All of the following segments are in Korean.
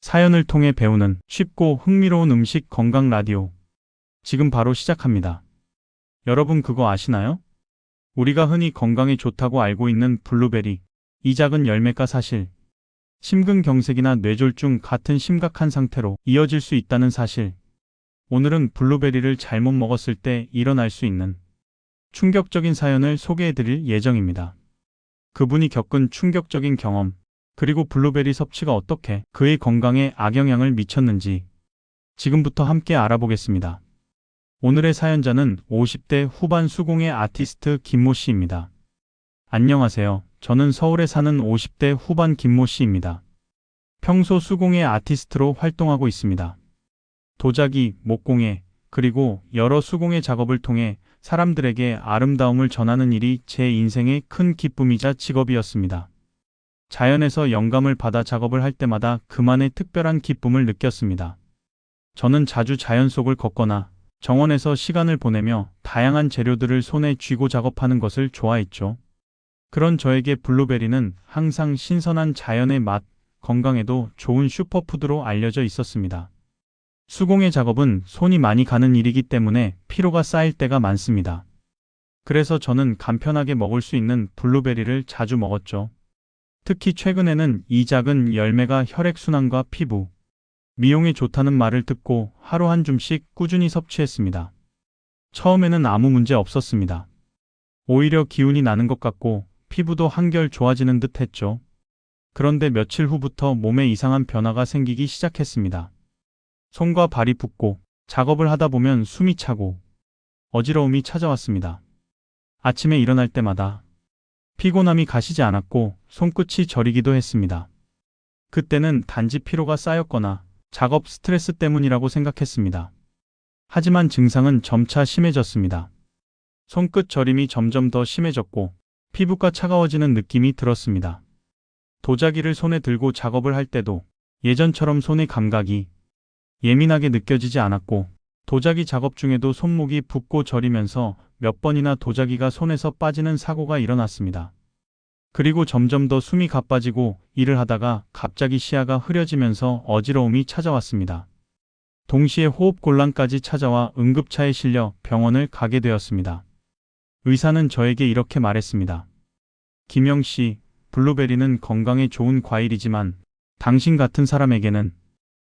사연을 통해 배우는 쉽고 흥미로운 음식 건강 라디오. 지금 바로 시작합니다. 여러분 그거 아시나요? 우리가 흔히 건강에 좋다고 알고 있는 블루베리, 이 작은 열매가 사실 심근경색이나 뇌졸중 같은 심각한 상태로 이어질 수 있다는 사실. 오늘은 블루베리를 잘못 먹었을 때 일어날 수 있는 충격적인 사연을 소개해 드릴 예정입니다. 그분이 겪은 충격적인 경험, 그리고 블루베리 섭취가 어떻게 그의 건강에 악영향을 미쳤는지 지금부터 함께 알아보겠습니다. 오늘의 사연자는 50대 후반 수공예 아티스트 김모 씨입니다. 안녕하세요. 저는 서울에 사는 50대 후반 김모 씨입니다. 평소 수공예 아티스트로 활동하고 있습니다. 도자기, 목공예, 그리고 여러 수공예 작업을 통해 사람들에게 아름다움을 전하는 일이 제 인생의 큰 기쁨이자 직업이었습니다. 자연에서 영감을 받아 작업을 할 때마다 그만의 특별한 기쁨을 느꼈습니다. 저는 자주 자연 속을 걷거나 정원에서 시간을 보내며 다양한 재료들을 손에 쥐고 작업하는 것을 좋아했죠. 그런 저에게 블루베리는 항상 신선한 자연의 맛, 건강에도 좋은 슈퍼푸드로 알려져 있었습니다. 수공예 작업은 손이 많이 가는 일이기 때문에 피로가 쌓일 때가 많습니다. 그래서 저는 간편하게 먹을 수 있는 블루베리를 자주 먹었죠. 특히 최근에는 이 작은 열매가 혈액순환과 피부, 미용에 좋다는 말을 듣고 하루 한 줌씩 꾸준히 섭취했습니다. 처음에는 아무 문제 없었습니다. 오히려 기운이 나는 것 같고 피부도 한결 좋아지는 듯 했죠. 그런데 며칠 후부터 몸에 이상한 변화가 생기기 시작했습니다. 손과 발이 붓고 작업을 하다 보면 숨이 차고 어지러움이 찾아왔습니다. 아침에 일어날 때마다 피곤함이 가시지 않았고 손끝이 저리기도 했습니다. 그때는 단지 피로가 쌓였거나 작업 스트레스 때문이라고 생각했습니다. 하지만 증상은 점차 심해졌습니다. 손끝 저림이 점점 더 심해졌고 피부가 차가워지는 느낌이 들었습니다. 도자기를 손에 들고 작업을 할 때도 예전처럼 손의 감각이 예민하게 느껴지지 않았고 도자기 작업 중에도 손목이 붓고 저리면서 몇 번이나 도자기가 손에서 빠지는 사고가 일어났습니다. 그리고 점점 더 숨이 가빠지고 일을 하다가 갑자기 시야가 흐려지면서 어지러움이 찾아왔습니다. 동시에 호흡곤란까지 찾아와 응급차에 실려 병원을 가게 되었습니다. 의사는 저에게 이렇게 말했습니다. 김영 씨, 블루베리는 건강에 좋은 과일이지만 당신 같은 사람에게는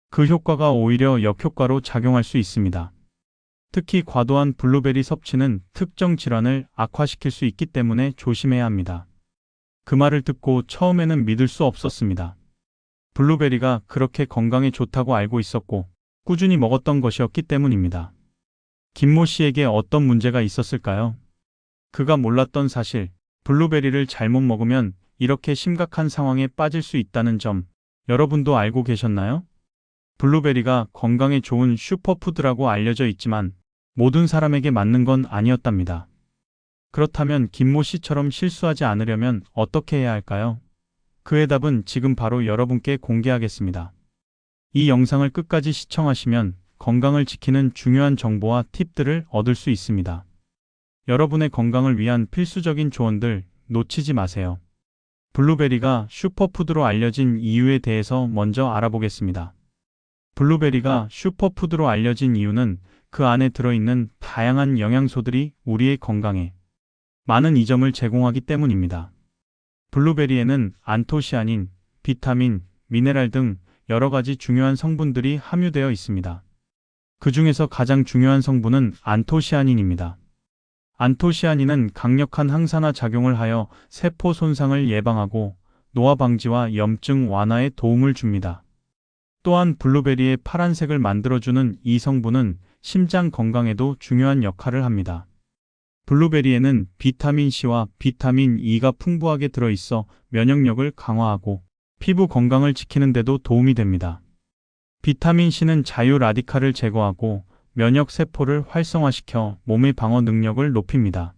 그 효과가 오히려 역효과로 작용할 수 있습니다. 특히 과도한 블루베리 섭취는 특정 질환을 악화시킬 수 있기 때문에 조심해야 합니다. 그 말을 듣고 처음에는 믿을 수 없었습니다. 블루베리가 그렇게 건강에 좋다고 알고 있었고 꾸준히 먹었던 것이었기 때문입니다. 김모 씨에게 어떤 문제가 있었을까요? 그가 몰랐던 사실, 블루베리를 잘못 먹으면 이렇게 심각한 상황에 빠질 수 있다는 점, 여러분도 알고 계셨나요? 블루베리가 건강에 좋은 슈퍼푸드라고 알려져 있지만 모든 사람에게 맞는 건 아니었답니다. 그렇다면 김모 씨처럼 실수하지 않으려면 어떻게 해야 할까요? 그의 답은 지금 바로 여러분께 공개하겠습니다. 이 영상을 끝까지 시청하시면 건강을 지키는 중요한 정보와 팁들을 얻을 수 있습니다. 여러분의 건강을 위한 필수적인 조언들 놓치지 마세요. 블루베리가 슈퍼푸드로 알려진 이유에 대해서 먼저 알아보겠습니다. 블루베리가 슈퍼푸드로 알려진 이유는 그 안에 들어있는 다양한 영양소들이 우리의 건강에 많은 이점을 제공하기 때문입니다. 블루베리에는 안토시아닌, 비타민, 미네랄 등 여러 가지 중요한 성분들이 함유되어 있습니다. 그 중에서 가장 중요한 성분은 안토시아닌입니다. 안토시아닌은 강력한 항산화 작용을 하여 세포 손상을 예방하고 노화 방지와 염증 완화에 도움을 줍니다. 또한 블루베리의 파란색을 만들어주는 이 성분은 심장 건강에도 중요한 역할을 합니다. 블루베리에는 비타민 C와 비타민 E가 풍부하게 들어있어 면역력을 강화하고 피부 건강을 지키는 데도 도움이 됩니다. 비타민 C는 자유 라디칼을 제거하고 면역 세포를 활성화시켜 몸의 방어 능력을 높입니다.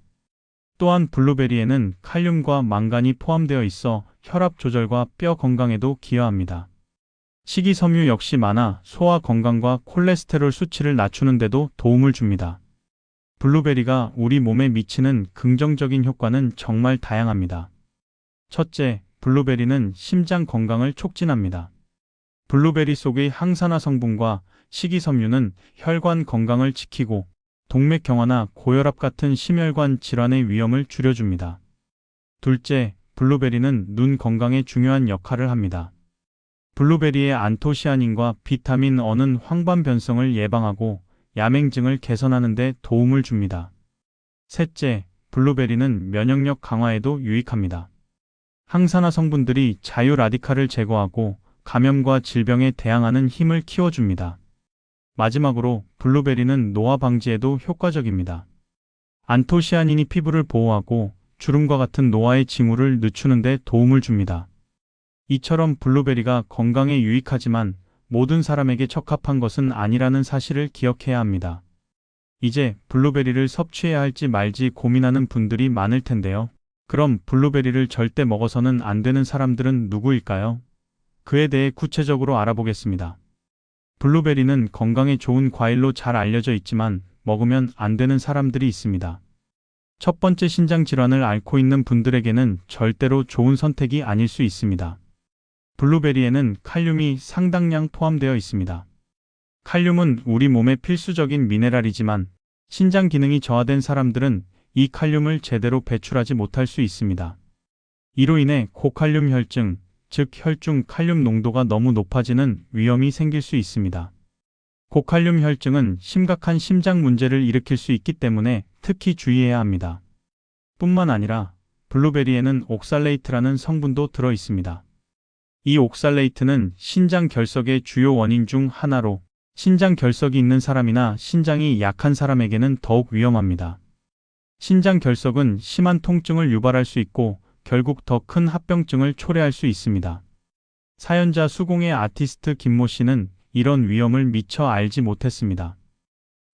또한 블루베리에는 칼륨과 망간이 포함되어 있어 혈압 조절과 뼈 건강에도 기여합니다. 식이섬유 역시 많아 소화 건강과 콜레스테롤 수치를 낮추는 데도 도움을 줍니다. 블루베리가 우리 몸에 미치는 긍정적인 효과는 정말 다양합니다. 첫째, 블루베리는 심장 건강을 촉진합니다. 블루베리 속의 항산화 성분과 식이섬유는 혈관 건강을 지키고 동맥경화나 고혈압 같은 심혈관 질환의 위험을 줄여줍니다. 둘째, 블루베리는 눈 건강에 중요한 역할을 합니다. 블루베리의 안토시아닌과 비타민 E는 황반 변성을 예방하고 야맹증을 개선하는 데 도움을 줍니다. 셋째, 블루베리는 면역력 강화에도 유익합니다. 항산화 성분들이 자유 라디칼을 제거하고 감염과 질병에 대항하는 힘을 키워줍니다. 마지막으로 블루베리는 노화 방지에도 효과적입니다. 안토시아닌이 피부를 보호하고 주름과 같은 노화의 징후를 늦추는 데 도움을 줍니다. 이처럼 블루베리가 건강에 유익하지만 모든 사람에게 적합한 것은 아니라는 사실을 기억해야 합니다. 이제 블루베리를 섭취해야 할지 말지 고민하는 분들이 많을 텐데요. 그럼 블루베리를 절대 먹어서는 안 되는 사람들은 누구일까요? 그에 대해 구체적으로 알아보겠습니다. 블루베리는 건강에 좋은 과일로 잘 알려져 있지만 먹으면 안 되는 사람들이 있습니다. 첫 번째, 신장 질환을 앓고 있는 분들에게는 절대로 좋은 선택이 아닐 수 있습니다. 블루베리에는 칼륨이 상당량 포함되어 있습니다. 칼륨은 우리 몸의 필수적인 미네랄이지만 신장 기능이 저하된 사람들은 이 칼륨을 제대로 배출하지 못할 수 있습니다. 이로 인해 고칼륨 혈증, 즉 혈중 칼륨 농도가 너무 높아지는 위험이 생길 수 있습니다. 고칼륨 혈증은 심각한 심장 문제를 일으킬 수 있기 때문에 특히 주의해야 합니다. 뿐만 아니라 블루베리에는 옥살레이트라는 성분도 들어 있습니다. 이 옥살레이트는 신장 결석의 주요 원인 중 하나로 신장 결석이 있는 사람이나 신장이 약한 사람에게는 더욱 위험합니다. 신장 결석은 심한 통증을 유발할 수 있고 결국 더 큰 합병증을 초래할 수 있습니다. 사연자 수공예 아티스트 김모 씨는 이런 위험을 미처 알지 못했습니다.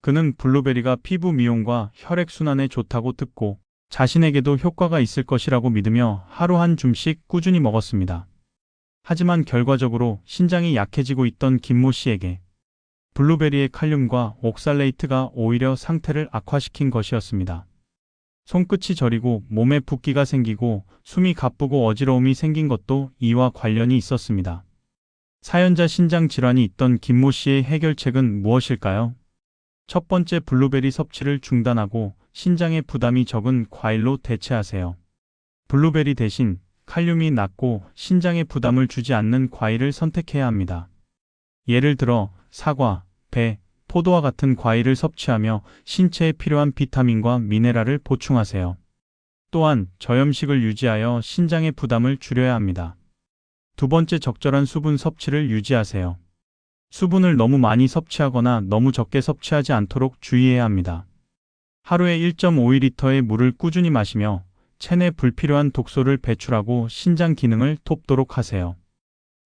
그는 블루베리가 피부 미용과 혈액순환에 좋다고 듣고 자신에게도 효과가 있을 것이라고 믿으며 하루 한 줌씩 꾸준히 먹었습니다. 하지만 결과적으로 신장이 약해지고 있던 김모 씨에게 블루베리의 칼륨과 옥살레이트가 오히려 상태를 악화시킨 것이었습니다. 손끝이 저리고 몸에 붓기가 생기고 숨이 가쁘고 어지러움이 생긴 것도 이와 관련이 있었습니다. 사연자 신장 질환이 있던 김모 씨의 해결책은 무엇일까요? 첫 번째, 블루베리 섭취를 중단하고 신장에 부담이 적은 과일로 대체하세요. 블루베리 대신 칼륨이 낮고 신장에 부담을 주지 않는 과일을 선택해야 합니다. 예를 들어 사과, 배, 포도와 같은 과일을 섭취하며 신체에 필요한 비타민과 미네랄을 보충하세요. 또한 저염식을 유지하여 신장의 부담을 줄여야 합니다. 두 번째, 적절한 수분 섭취를 유지하세요. 수분을 너무 많이 섭취하거나 너무 적게 섭취하지 않도록 주의해야 합니다. 하루에 1.5리터의 물을 꾸준히 마시며 체내 불필요한 독소를 배출하고 신장 기능을 돕도록 하세요.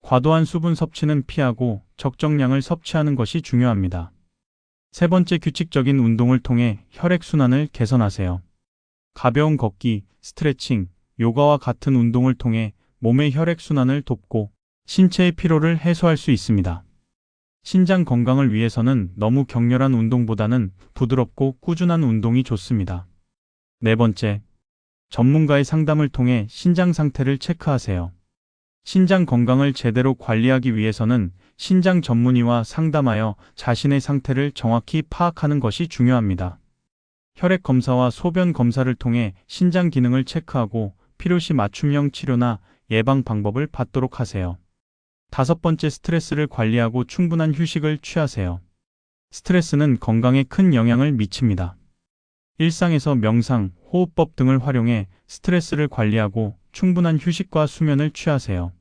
과도한 수분 섭취는 피하고 적정량을 섭취하는 것이 중요합니다. 세 번째, 규칙적인 운동을 통해 혈액순환을 개선하세요. 가벼운 걷기, 스트레칭, 요가와 같은 운동을 통해 몸의 혈액순환을 돕고 신체의 피로를 해소할 수 있습니다. 신장 건강을 위해서는 너무 격렬한 운동보다는 부드럽고 꾸준한 운동이 좋습니다. 네 번째, 전문가의 상담을 통해 신장 상태를 체크하세요. 신장 건강을 제대로 관리하기 위해서는 신장 전문의와 상담하여 자신의 상태를 정확히 파악하는 것이 중요합니다. 혈액 검사와 소변 검사를 통해 신장 기능을 체크하고 필요시 맞춤형 치료나 예방 방법을 받도록 하세요. 다섯 번째, 스트레스를 관리하고 충분한 휴식을 취하세요. 스트레스는 건강에 큰 영향을 미칩니다. 일상에서 명상, 호흡법 등을 활용해 스트레스를 관리하고 충분한 휴식과 수면을 취하세요.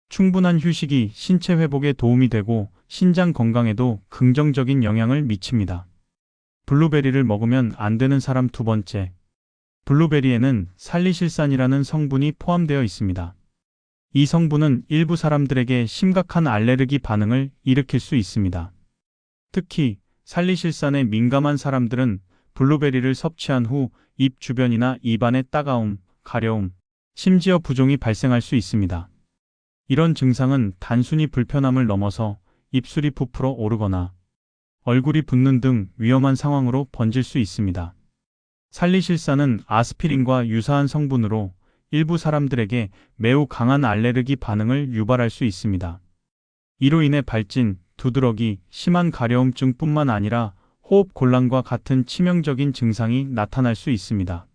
충분한 휴식이 신체 회복에 도움이 되고 신장 건강에도 긍정적인 영향을 미칩니다. 블루베리를 먹으면 안 되는 사람 두 번째, 블루베리에는 살리실산이라는 성분이 포함되어 있습니다. 이 성분은 일부 사람들에게 심각한 알레르기 반응을 일으킬 수 있습니다. 특히 살리실산에 민감한 사람들은 블루베리를 섭취한 후 입 주변이나 입안에 따가움, 가려움, 심지어 부종이 발생할 수 있습니다. 이런 증상은 단순히 불편함을 넘어서 입술이 부풀어 오르거나 얼굴이 붓는 등 위험한 상황으로 번질 수 있습니다. 살리실산은 아스피린과 유사한 성분으로 일부 사람들에게 매우 강한 알레르기 반응을 유발할 수 있습니다. 이로 인해 발진, 두드러기, 심한 가려움증뿐만 아니라 호흡 곤란과 같은 치명적인 증상이 나타날 수 있습니다.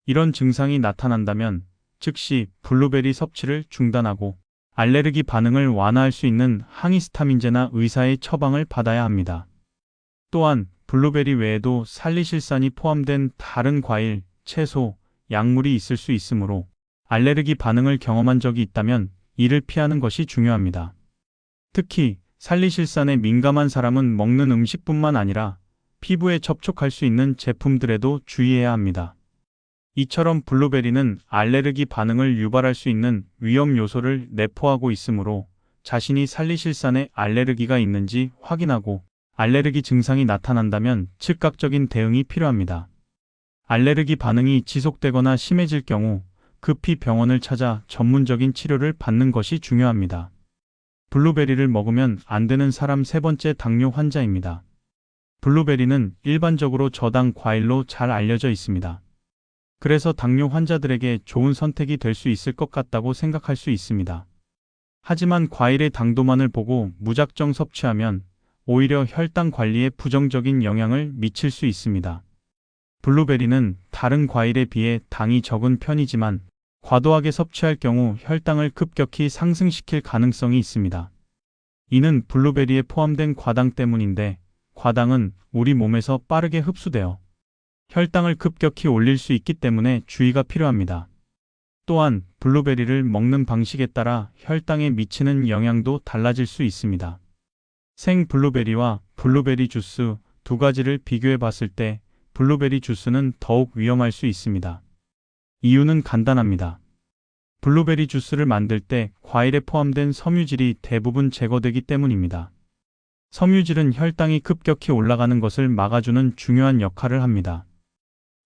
이런 증상이 나타난다면 즉시 블루베리 섭취를 중단하고 알레르기 반응을 완화할 수 있는 항히스타민제나 의사의 처방을 받아야 합니다. 또한 블루베리 외에도 살리실산이 포함된 다른 과일, 채소, 약물이 있을 수 있으므로 알레르기 반응을 경험한 적이 있다면 이를 피하는 것이 중요합니다. 특히 살리실산에 민감한 사람은 먹는 음식뿐만 아니라 피부에 접촉할 수 있는 제품들에도 주의해야 합니다. 이처럼 블루베리는 알레르기 반응을 유발할 수 있는 위험 요소를 내포하고 있으므로 자신이 살리실산에 알레르기가 있는지 확인하고 알레르기 증상이 나타난다면 즉각적인 대응이 필요합니다. 알레르기 반응이 지속되거나 심해질 경우 급히 병원을 찾아 전문적인 치료를 받는 것이 중요합니다. 블루베리를 먹으면 안 되는 사람 세 번째 당뇨 환자입니다. 블루베리는 일반적으로 저당 과일로 잘 알려져 있습니다. 그래서 당뇨 환자들에게 좋은 선택이 될 수 있을 것 같다고 생각할 수 있습니다. 하지만 과일의 당도만을 보고 무작정 섭취하면 오히려 혈당 관리에 부정적인 영향을 미칠 수 있습니다. 블루베리는 다른 과일에 비해 당이 적은 편이지만 과도하게 섭취할 경우 혈당을 급격히 상승시킬 가능성이 있습니다. 이는 블루베리에 포함된 과당 때문인데 과당은 우리 몸에서 빠르게 흡수되어 혈당을 급격히 올릴 수 있기 때문에 주의가 필요합니다. 또한 블루베리를 먹는 방식에 따라 혈당에 미치는 영향도 달라질 수 있습니다. 생 블루베리와 블루베리 주스 두 가지를 비교해 봤을 때 블루베리 주스는 더욱 위험할 수 있습니다. 이유는 간단합니다. 블루베리 주스를 만들 때 과일에 포함된 섬유질이 대부분 제거되기 때문입니다. 섬유질은 혈당이 급격히 올라가는 것을 막아주는 중요한 역할을 합니다.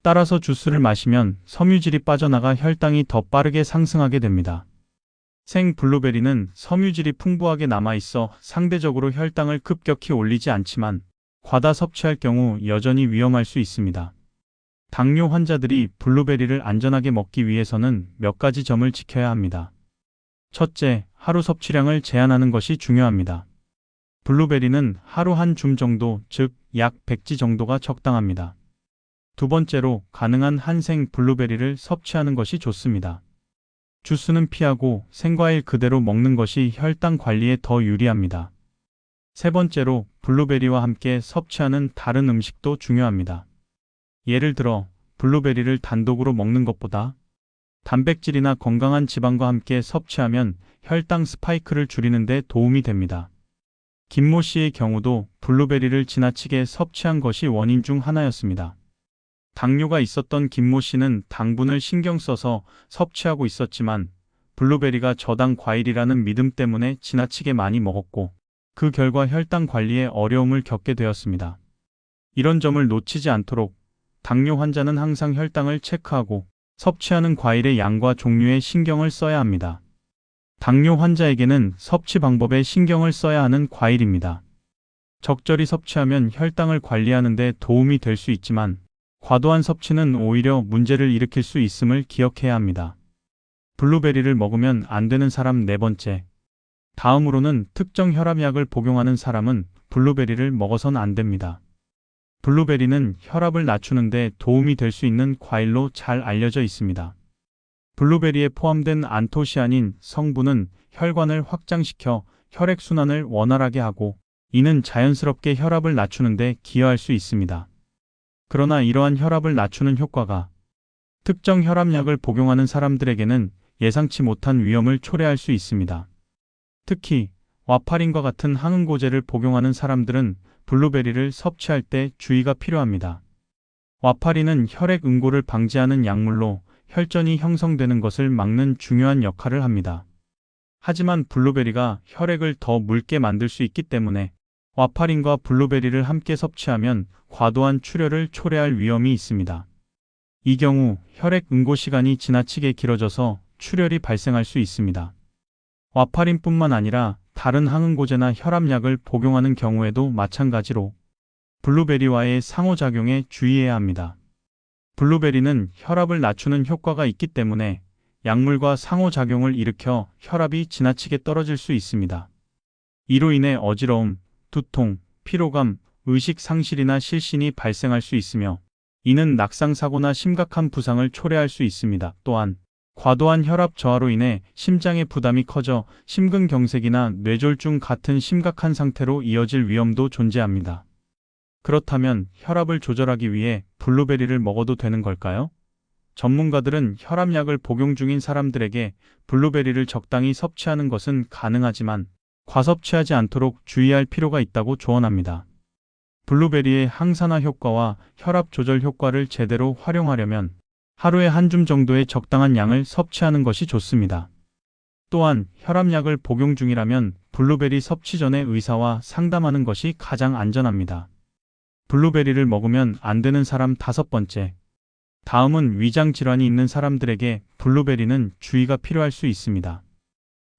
따라서 주스를 마시면 섬유질이 빠져나가 혈당이 더 빠르게 상승하게 됩니다. 생 블루베리는 섬유질이 풍부하게 남아있어 상대적으로 혈당을 급격히 올리지 않지만 과다 섭취할 경우 여전히 위험할 수 있습니다. 당뇨 환자들이 블루베리를 안전하게 먹기 위해서는 몇 가지 점을 지켜야 합니다. 첫째, 하루 섭취량을 제한하는 것이 중요합니다. 블루베리는 하루 한 줌 정도, 즉 약 100지 정도가 적당합니다. 두 번째로, 가능한 한 생 블루베리를 섭취하는 것이 좋습니다. 주스는 피하고 생과일 그대로 먹는 것이 혈당 관리에 더 유리합니다. 세 번째로, 블루베리와 함께 섭취하는 다른 음식도 중요합니다. 예를 들어 블루베리를 단독으로 먹는 것보다 단백질이나 건강한 지방과 함께 섭취하면 혈당 스파이크를 줄이는 데 도움이 됩니다. 김모 씨의 경우도 블루베리를 지나치게 섭취한 것이 원인 중 하나였습니다. 당뇨가 있었던 김모 씨는 당분을 신경 써서 섭취하고 있었지만 블루베리가 저당 과일이라는 믿음 때문에 지나치게 많이 먹었고 그 결과 혈당 관리에 어려움을 겪게 되었습니다. 이런 점을 놓치지 않도록 당뇨 환자는 항상 혈당을 체크하고 섭취하는 과일의 양과 종류에 신경을 써야 합니다. 당뇨 환자에게는 섭취 방법에 신경을 써야 하는 과일입니다. 적절히 섭취하면 혈당을 관리하는 데 도움이 될 수 있지만 과도한 섭취는 오히려 문제를 일으킬 수 있음을 기억해야 합니다. 블루베리를 먹으면 안 되는 사람 네 번째. 다음으로는 특정 혈압약을 복용하는 사람은 블루베리를 먹어선 안 됩니다. 블루베리는 혈압을 낮추는 데 도움이 될 수 있는 과일로 잘 알려져 있습니다. 블루베리에 포함된 안토시아닌 성분은 혈관을 확장시켜 혈액순환을 원활하게 하고 이는 자연스럽게 혈압을 낮추는 데 기여할 수 있습니다. 그러나 이러한 혈압을 낮추는 효과가 특정 혈압약을 복용하는 사람들에게는 예상치 못한 위험을 초래할 수 있습니다. 특히 와파린과 같은 항응고제를 복용하는 사람들은 블루베리를 섭취할 때 주의가 필요합니다. 와파린은 혈액 응고를 방지하는 약물로 혈전이 형성되는 것을 막는 중요한 역할을 합니다. 하지만 블루베리가 혈액을 더 묽게 만들 수 있기 때문에 와파린과 블루베리를 함께 섭취하면 과도한 출혈을 초래할 위험이 있습니다. 이 경우 혈액 응고 시간이 지나치게 길어져서 출혈이 발생할 수 있습니다. 와파린뿐만 아니라 다른 항응고제나 혈압약을 복용하는 경우에도 마찬가지로 블루베리와의 상호작용에 주의해야 합니다. 블루베리는 혈압을 낮추는 효과가 있기 때문에 약물과 상호작용을 일으켜 혈압이 지나치게 떨어질 수 있습니다. 이로 인해 어지러움, 두통, 피로감, 의식 상실이나 실신이 발생할 수 있으며 이는 낙상사고나 심각한 부상을 초래할 수 있습니다. 또한 과도한 혈압 저하로 인해 심장의 부담이 커져 심근경색이나 뇌졸중 같은 심각한 상태로 이어질 위험도 존재합니다. 그렇다면 혈압을 조절하기 위해 블루베리를 먹어도 되는 걸까요? 전문가들은 혈압약을 복용 중인 사람들에게 블루베리를 적당히 섭취하는 것은 가능하지만 과섭취하지 않도록 주의할 필요가 있다고 조언합니다. 블루베리의 항산화 효과와 혈압 조절 효과를 제대로 활용하려면 하루에 한 줌 정도의 적당한 양을 섭취하는 것이 좋습니다. 또한 혈압약을 복용 중이라면 블루베리 섭취 전에 의사와 상담하는 것이 가장 안전합니다. 블루베리를 먹으면 안 되는 사람 5번째. 다음은 위장 질환이 있는 사람들에게 블루베리는 주의가 필요할 수 있습니다.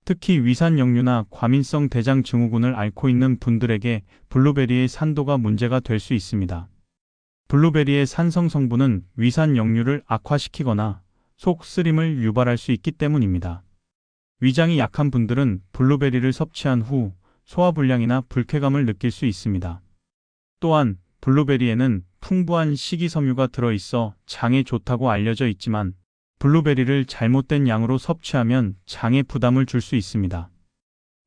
특히 위산역류나 과민성 대장 증후군을 앓고 있는 분들에게 블루베리의 산도가 문제가 될 수 있습니다. 블루베리의 산성 성분은 위산역류를 악화시키거나 속 쓰림을 유발할 수 있기 때문입니다. 위장이 약한 분들은 블루베리를 섭취한 후 소화불량이나 불쾌감을 느낄 수 있습니다. 또한 블루베리에는 풍부한 식이섬유가 들어있어 장에 좋다고 알려져 있지만 블루베리를 잘못된 양으로 섭취하면 장에 부담을 줄 수 있습니다.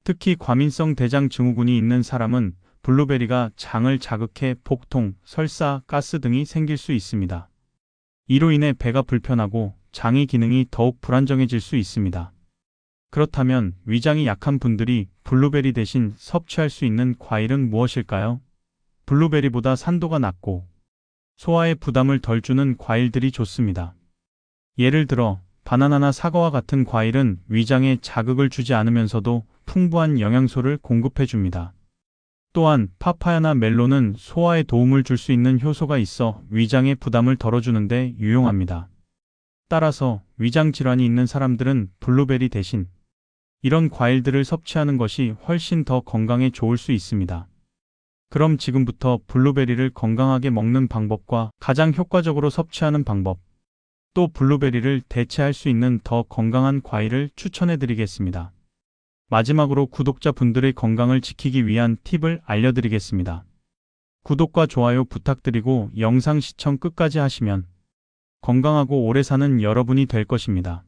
특히 과민성 대장 증후군이 있는 사람은 블루베리가 장을 자극해 복통, 설사, 가스 등이 생길 수 있습니다. 이로 인해 배가 불편하고 장의 기능이 더욱 불안정해질 수 있습니다. 그렇다면 위장이 약한 분들이 블루베리 대신 섭취할 수 있는 과일은 무엇일까요? 블루베리보다 산도가 낮고 소화에 부담을 덜 주는 과일들이 좋습니다. 예를 들어 바나나나 사과와 같은 과일은 위장에 자극을 주지 않으면서도 풍부한 영양소를 공급해 줍니다. 또한 파파야나 멜론은 소화에 도움을 줄 수 있는 효소가 있어 위장의 부담을 덜어주는데 유용합니다. 따라서 위장 질환이 있는 사람들은 블루베리 대신 이런 과일들을 섭취하는 것이 훨씬 더 건강에 좋을 수 있습니다. 그럼 지금부터 블루베리를 건강하게 먹는 방법과 가장 효과적으로 섭취하는 방법, 또 블루베리를 대체할 수 있는 더 건강한 과일을 추천해 드리겠습니다. 마지막으로 구독자분들의 건강을 지키기 위한 팁을 알려드리겠습니다. 구독과 좋아요 부탁드리고 영상 시청 끝까지 하시면 건강하고 오래 사는 여러분이 될 것입니다.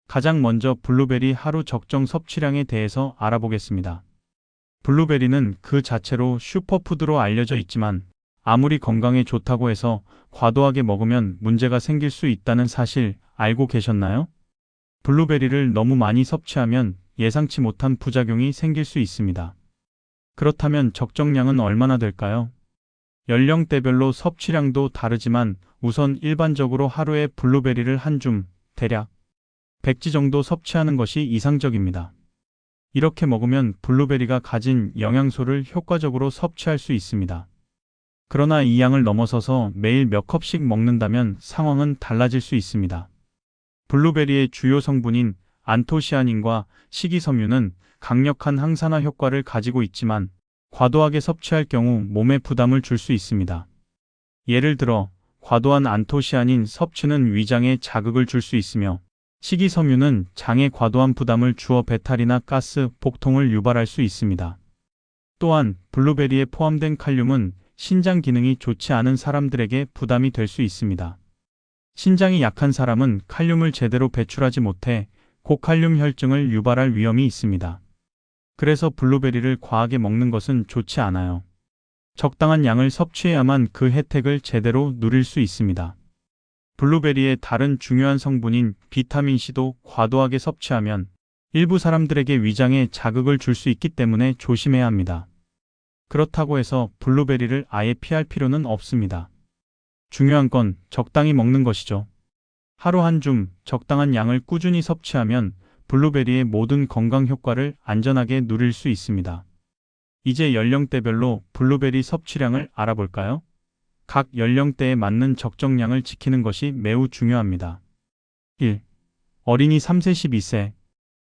가장 먼저 블루베리 하루 적정 섭취량에 대해서 알아보겠습니다. 블루베리는 그 자체로 슈퍼푸드로 알려져 있지만 아무리 건강에 좋다고 해서 과도하게 먹으면 문제가 생길 수 있다는 사실 알고 계셨나요? 블루베리를 너무 많이 섭취하면 예상치 못한 부작용이 생길 수 있습니다. 그렇다면 적정량은 얼마나 될까요? 연령대별로 섭취량도 다르지만 우선 일반적으로 하루에 블루베리를 한 줌, 대략 100지 정도 섭취하는 것이 이상적입니다. 이렇게 먹으면 블루베리가 가진 영양소를 효과적으로 섭취할 수 있습니다. 그러나 이 양을 넘어서서 매일 몇 컵씩 먹는다면 상황은 달라질 수 있습니다. 블루베리의 주요 성분인 안토시아닌과 식이섬유는 강력한 항산화 효과를 가지고 있지만 과도하게 섭취할 경우 몸에 부담을 줄 수 있습니다. 예를 들어 과도한 안토시아닌 섭취는 위장에 자극을 줄 수 있으며 식이섬유는 장에 과도한 부담을 주어 배탈이나 가스, 복통을 유발할 수 있습니다. 또한 블루베리에 포함된 칼륨은 신장 기능이 좋지 않은 사람들에게 부담이 될 수 있습니다. 신장이 약한 사람은 칼륨을 제대로 배출하지 못해 고칼륨 혈증을 유발할 위험이 있습니다. 그래서 블루베리를 과하게 먹는 것은 좋지 않아요. 적당한 양을 섭취해야만 그 혜택을 제대로 누릴 수 있습니다. 블루베리의 다른 중요한 성분인 비타민C도 과도하게 섭취하면 일부 사람들에게 위장에 자극을 줄 수 있기 때문에 조심해야 합니다. 그렇다고 해서 블루베리를 아예 피할 필요는 없습니다. 중요한 건 적당히 먹는 것이죠. 하루 한 줌 적당한 양을 꾸준히 섭취하면 블루베리의 모든 건강 효과를 안전하게 누릴 수 있습니다. 이제 연령대별로 블루베리 섭취량을 알아볼까요? 각 연령대에 맞는 적정량을 지키는 것이 매우 중요합니다. 1. 어린이 3세 12세.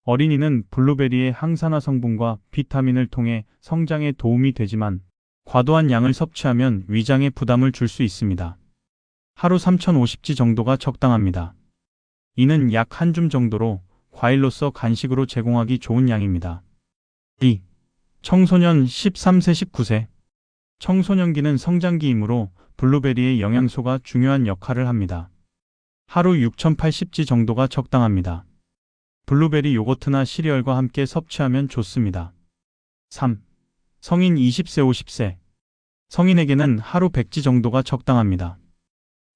어린이는 블루베리의 항산화 성분과 비타민을 통해 성장에 도움이 되지만 과도한 양을 섭취하면 위장에 부담을 줄 수 있습니다. 하루 3050지 정도가 적당합니다. 이는 약 한 줌 정도로 과일로서 간식으로 제공하기 좋은 양입니다. 2. 청소년 13세 19세. 청소년기는 성장기이므로 블루베리의 영양소가 중요한 역할을 합니다. 하루 6080지 정도가 적당합니다. 블루베리 요거트나 시리얼과 함께 섭취하면 좋습니다. 3. 성인 20세 50세. 성인에게는 하루 100지 정도가 적당합니다.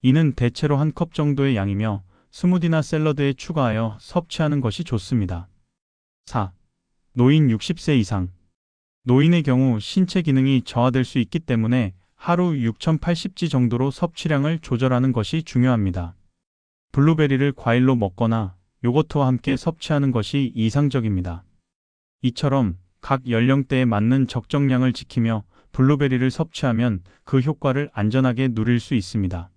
이는 대체로 한 컵 정도의 양이며 스무디나 샐러드에 추가하여 섭취하는 것이 좋습니다. 4. 노인 60세 이상. 노인의 경우 신체 기능이 저하될 수 있기 때문에 하루 6080지 정도로 섭취량을 조절하는 것이 중요합니다. 블루베리를 과일로 먹거나 요거트와 함께 섭취하는 것이 이상적입니다. 이처럼 각 연령대에 맞는 적정량을 지키며 블루베리를 섭취하면 그 효과를 안전하게 누릴 수 있습니다.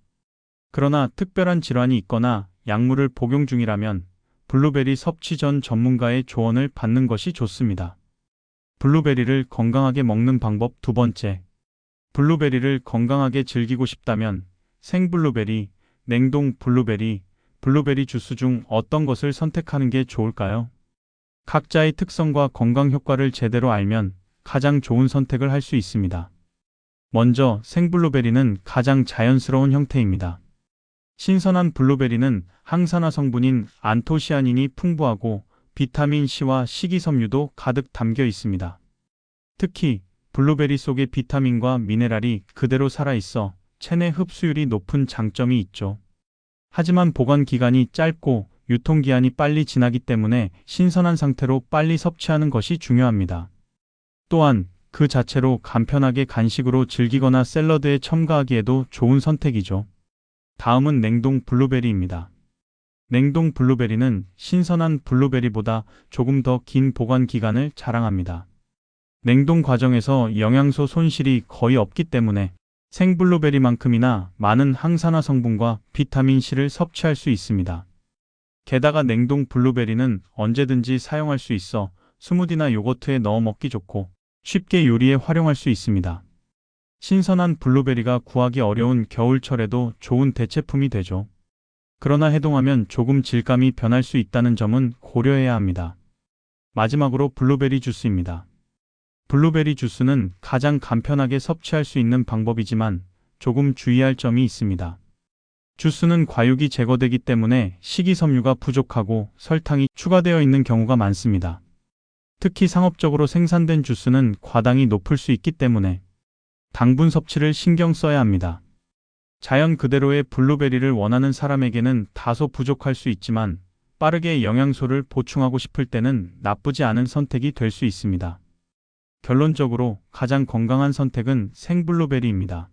그러나 특별한 질환이 있거나 약물을 복용 중이라면 블루베리 섭취 전 전문가의 조언을 받는 것이 좋습니다. 블루베리를 건강하게 먹는 방법 두 번째. 블루베리를 건강하게 즐기고 싶다면 생블루베리, 냉동 블루베리, 블루베리 주스 중 어떤 것을 선택하는 게 좋을까요? 각자의 특성과 건강 효과를 제대로 알면 가장 좋은 선택을 할 수 있습니다. 먼저 생블루베리는 가장 자연스러운 형태입니다. 신선한 블루베리는 항산화 성분인 안토시아닌이 풍부하고 비타민 C와 식이섬유도 가득 담겨 있습니다. 특히 블루베리 속의 비타민과 미네랄이 그대로 살아있어 체내 흡수율이 높은 장점이 있죠. 하지만 보관 기간이 짧고 유통기한이 빨리 지나기 때문에 신선한 상태로 빨리 섭취하는 것이 중요합니다. 또한 그 자체로 간편하게 간식으로 즐기거나 샐러드에 첨가하기에도 좋은 선택이죠. 다음은 냉동 블루베리입니다. 냉동 블루베리는 신선한 블루베리보다 조금 더 긴 보관 기간을 자랑합니다. 냉동 과정에서 영양소 손실이 거의 없기 때문에 생블루베리만큼이나 많은 항산화 성분과 비타민 C를 섭취할 수 있습니다. 게다가 냉동 블루베리는 언제든지 사용할 수 있어 스무디나 요거트에 넣어 먹기 좋고 쉽게 요리에 활용할 수 있습니다. 신선한 블루베리가 구하기 어려운 겨울철에도 좋은 대체품이 되죠. 그러나 해동하면 조금 질감이 변할 수 있다는 점은 고려해야 합니다. 마지막으로 블루베리 주스입니다. 블루베리 주스는 가장 간편하게 섭취할 수 있는 방법이지만 조금 주의할 점이 있습니다. 주스는 과육이 제거되기 때문에 식이섬유가 부족하고 설탕이 추가되어 있는 경우가 많습니다. 특히 상업적으로 생산된 주스는 과당이 높을 수 있기 때문에 당분 섭취를 신경 써야 합니다. 자연 그대로의 블루베리를 원하는 사람에게는 다소 부족할 수 있지만 빠르게 영양소를 보충하고 싶을 때는 나쁘지 않은 선택이 될 수 있습니다. 결론적으로 가장 건강한 선택은 생블루베리입니다.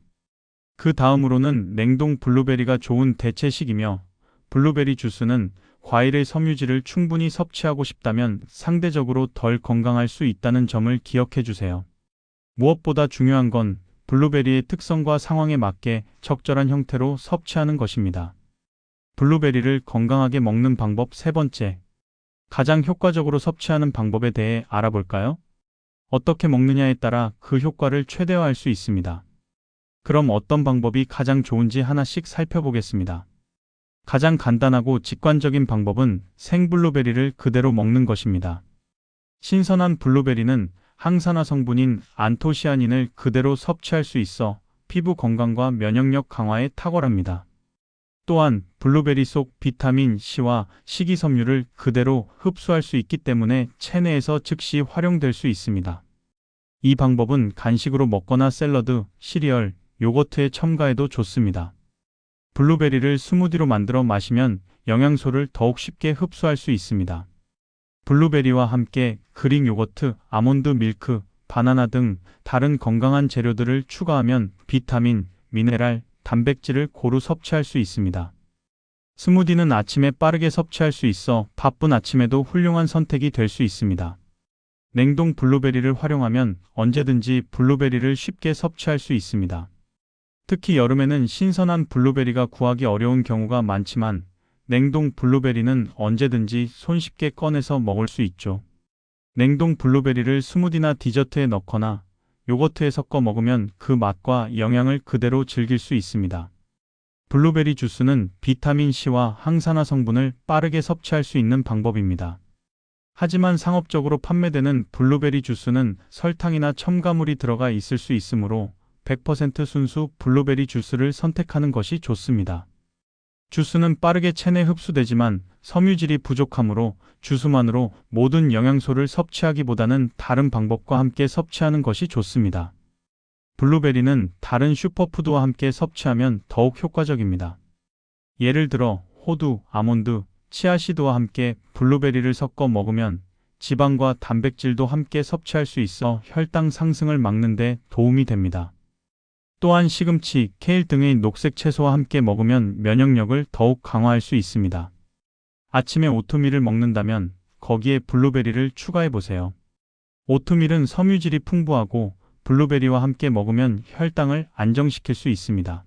그 다음으로는 냉동 블루베리가 좋은 대체식이며 블루베리 주스는 과일의 섬유질을 충분히 섭취하고 싶다면 상대적으로 덜 건강할 수 있다는 점을 기억해 주세요. 무엇보다 중요한 건 블루베리의 특성과 상황에 맞게 적절한 형태로 섭취하는 것입니다. 블루베리를 건강하게 먹는 방법 세 번째. 가장 효과적으로 섭취하는 방법에 대해 알아볼까요? 어떻게 먹느냐에 따라 그 효과를 최대화할 수 있습니다. 그럼 어떤 방법이 가장 좋은지 하나씩 살펴보겠습니다. 가장 간단하고 직관적인 방법은 생블루베리를 그대로 먹는 것입니다. 신선한 블루베리는 항산화 성분인 안토시아닌을 그대로 섭취할 수 있어 피부 건강과 면역력 강화에 탁월합니다. 또한 블루베리 속 비타민 C와 식이섬유를 그대로 흡수할 수 있기 때문에 체내에서 즉시 활용될 수 있습니다. 이 방법은 간식으로 먹거나 샐러드, 시리얼, 요거트에 첨가해도 좋습니다. 블루베리를 스무디로 만들어 마시면 영양소를 더욱 쉽게 흡수할 수 있습니다. 블루베리와 함께 그릭 요거트, 아몬드 밀크, 바나나 등 다른 건강한 재료들을 추가하면 비타민, 미네랄, 단백질을 고루 섭취할 수 있습니다. 스무디는 아침에 빠르게 섭취할 수 있어 바쁜 아침에도 훌륭한 선택이 될 수 있습니다. 냉동 블루베리를 활용하면 언제든지 블루베리를 쉽게 섭취할 수 있습니다. 특히 여름에는 신선한 블루베리가 구하기 어려운 경우가 많지만 냉동 블루베리는 언제든지 손쉽게 꺼내서 먹을 수 있죠. 냉동 블루베리를 스무디나 디저트에 넣거나 요거트에 섞어 먹으면 그 맛과 영양을 그대로 즐길 수 있습니다. 블루베리 주스는 비타민 C와 항산화 성분을 빠르게 섭취할 수 있는 방법입니다. 하지만 상업적으로 판매되는 블루베리 주스는 설탕이나 첨가물이 들어가 있을 수 있으므로 100% 순수 블루베리 주스를 선택하는 것이 좋습니다. 주스는 빠르게 체내 흡수되지만 섬유질이 부족하므로 주스만으로 모든 영양소를 섭취하기보다는 다른 방법과 함께 섭취하는 것이 좋습니다. 블루베리는 다른 슈퍼푸드와 함께 섭취하면 더욱 효과적입니다. 예를 들어 호두, 아몬드, 치아씨드와 함께 블루베리를 섞어 먹으면 지방과 단백질도 함께 섭취할 수 있어 혈당 상승을 막는 데 도움이 됩니다. 또한 시금치, 케일 등의 녹색 채소와 함께 먹으면 면역력을 더욱 강화할 수 있습니다. 아침에 오트밀을 먹는다면 거기에 블루베리를 추가해 보세요. 오트밀은 섬유질이 풍부하고 블루베리와 함께 먹으면 혈당을 안정시킬 수 있습니다.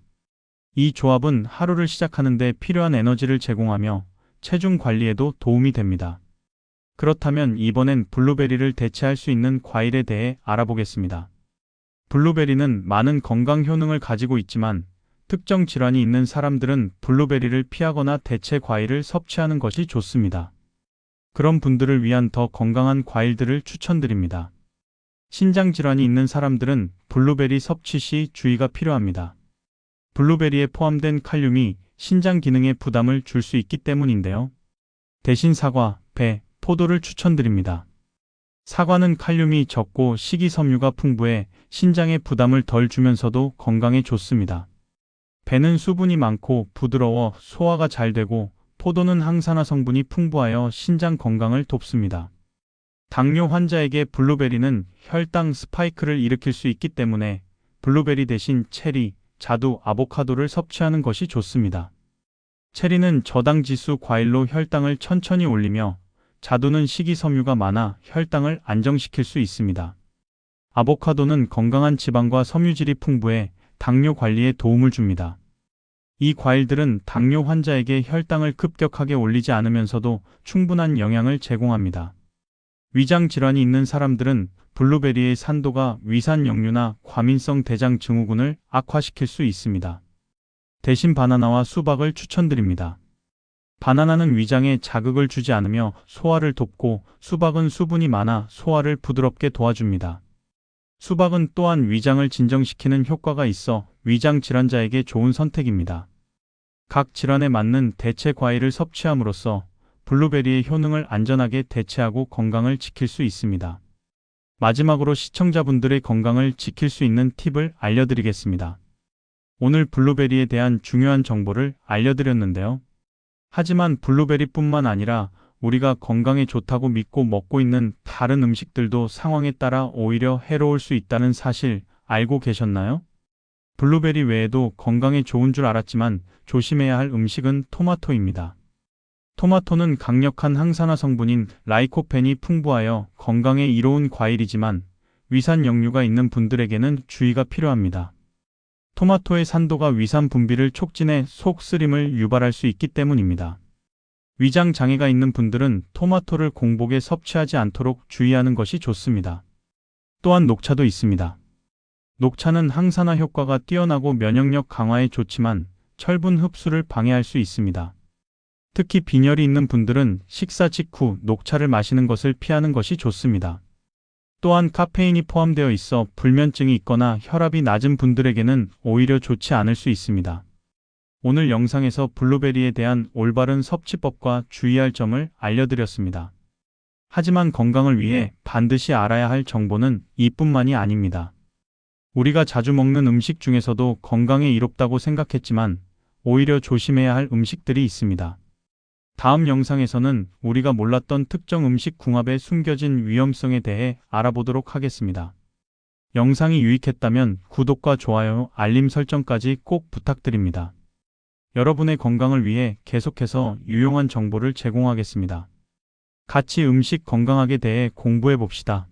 이 조합은 하루를 시작하는 데 필요한 에너지를 제공하며 체중 관리에도 도움이 됩니다. 그렇다면 이번엔 블루베리를 대체할 수 있는 과일에 대해 알아보겠습니다. 블루베리는 많은 건강 효능을 가지고 있지만 특정 질환이 있는 사람들은 블루베리를 피하거나 대체 과일을 섭취하는 것이 좋습니다. 그런 분들을 위한 더 건강한 과일들을 추천드립니다. 신장 질환이 있는 사람들은 블루베리 섭취 시 주의가 필요합니다. 블루베리에 포함된 칼륨이 신장 기능에 부담을 줄 수 있기 때문인데요. 대신 사과, 배, 포도를 추천드립니다. 사과는 칼륨이 적고 식이섬유가 풍부해 신장에 부담을 덜 주면서도 건강에 좋습니다. 배는 수분이 많고 부드러워 소화가 잘 되고 포도는 항산화 성분이 풍부하여 신장 건강을 돕습니다. 당뇨 환자에게 블루베리는 혈당 스파이크를 일으킬 수 있기 때문에 블루베리 대신 체리, 자두, 아보카도를 섭취하는 것이 좋습니다. 체리는 저당지수 과일로 혈당을 천천히 올리며 자두는 식이섬유가 많아 혈당을 안정시킬 수 있습니다. 아보카도는 건강한 지방과 섬유질이 풍부해 당뇨 관리에 도움을 줍니다. 이 과일들은 당뇨 환자에게 혈당을 급격하게 올리지 않으면서도 충분한 영양을 제공합니다. 위장 질환이 있는 사람들은 블루베리의 산도가 위산 역류나 과민성 대장 증후군을 악화시킬 수 있습니다. 대신 바나나와 수박을 추천드립니다. 바나나는 위장에 자극을 주지 않으며 소화를 돕고 수박은 수분이 많아 소화를 부드럽게 도와줍니다. 수박은 또한 위장을 진정시키는 효과가 있어 위장 질환자에게 좋은 선택입니다. 각 질환에 맞는 대체 과일을 섭취함으로써 블루베리의 효능을 안전하게 대체하고 건강을 지킬 수 있습니다. 마지막으로 시청자분들의 건강을 지킬 수 있는 팁을 알려드리겠습니다. 오늘 블루베리에 대한 중요한 정보를 알려드렸는데요. 하지만 블루베리뿐만 아니라 우리가 건강에 좋다고 믿고 먹고 있는 다른 음식들도 상황에 따라 오히려 해로울 수 있다는 사실 알고 계셨나요? 블루베리 외에도 건강에 좋은 줄 알았지만 조심해야 할 음식은 토마토입니다. 토마토는 강력한 항산화 성분인 라이코펜이 풍부하여 건강에 이로운 과일이지만 위산 역류가 있는 분들에게는 주의가 필요합니다. 토마토의 산도가 위산 분비를 촉진해 속 쓰림을 유발할 수 있기 때문입니다. 위장 장애가 있는 분들은 토마토를 공복에 섭취하지 않도록 주의하는 것이 좋습니다. 또한 녹차도 있습니다. 녹차는 항산화 효과가 뛰어나고 면역력 강화에 좋지만 철분 흡수를 방해할 수 있습니다. 특히 빈혈이 있는 분들은 식사 직후 녹차를 마시는 것을 피하는 것이 좋습니다. 또한 카페인이 포함되어 있어 불면증이 있거나 혈압이 낮은 분들에게는 오히려 좋지 않을 수 있습니다. 오늘 영상에서 블루베리에 대한 올바른 섭취법과 주의할 점을 알려드렸습니다. 하지만 건강을 위해 반드시 알아야 할 정보는 이뿐만이 아닙니다. 우리가 자주 먹는 음식 중에서도 건강에 이롭다고 생각했지만 오히려 조심해야 할 음식들이 있습니다. 다음 영상에서는 우리가 몰랐던 특정 음식 궁합의 숨겨진 위험성에 대해 알아보도록 하겠습니다. 영상이 유익했다면 구독과 좋아요, 알림 설정까지 꼭 부탁드립니다. 여러분의 건강을 위해 계속해서 유용한 정보를 제공하겠습니다. 같이 음식 건강학에 대해 공부해 봅시다.